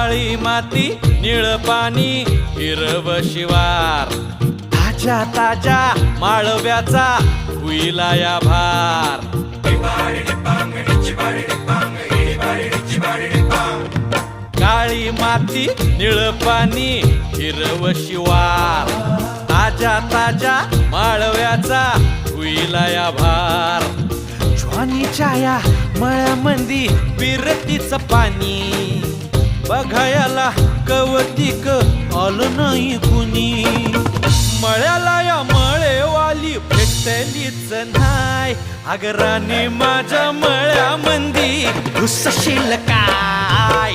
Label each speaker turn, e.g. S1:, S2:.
S1: काळी माती निळ पाणी हिरव शिवार ताज्या ताज्या माळव्याचा हुईला या भार काळी माती निळ पाणी हिरव शिवार ताज्या ताज्या माळव्याचा हुईला या भार ज्वानीच्या या मळ्यामंदी बिरतीच पाणी बघायला कवतिक आलं नाही कुणी मळ्याला या मळेवाली भेटलीच नाय अगराने माझ्या मळ्यामंदी घुसशील काय